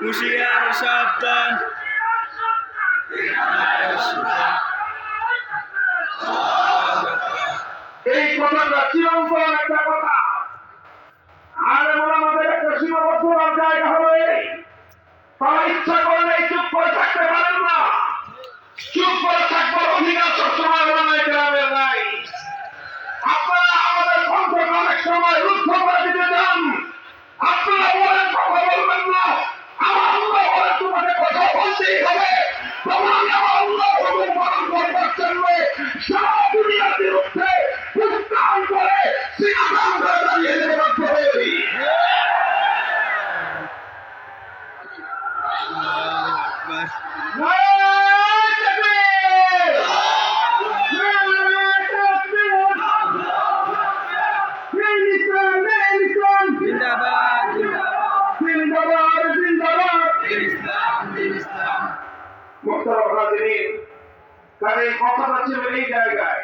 হুঁশিয়ার সাবধান। এই কথাটা চিরন্তন একটা কথা। আর আমাদের একটা সীমাবদ্ধতার জায়গা হলো এই, তারা ইচ্ছা করলে চুপ করে থাকতে পারেন না। চুপ করে থাকবার অধিকার সবসময় ওলামায়ে কেরামের নাই। আপনারা আমাদের কণ্ঠকে অনেক সময় রুদ্ধ করে দিতে চান। আপনারা বলেন কথা বলবেন না, আমার আল্লাহ বলে তোমাকে কথা বলতেই হবে। তখন আমি আমার আল্লাহ হুকুম পালন করবার জন্য সারা দুনিয়ার বিরুদ্ধে উত্থান করে সিনাদান করে দাঁড়িয়ে যেতে বাধ্য হই। জিন্দাবাদ জিন্দাবাদ জিন্দাবাদ। ইসলাম। মুহতারাম হাজিরিন, কারণ এই কথাটা ছিল এই জায়গায়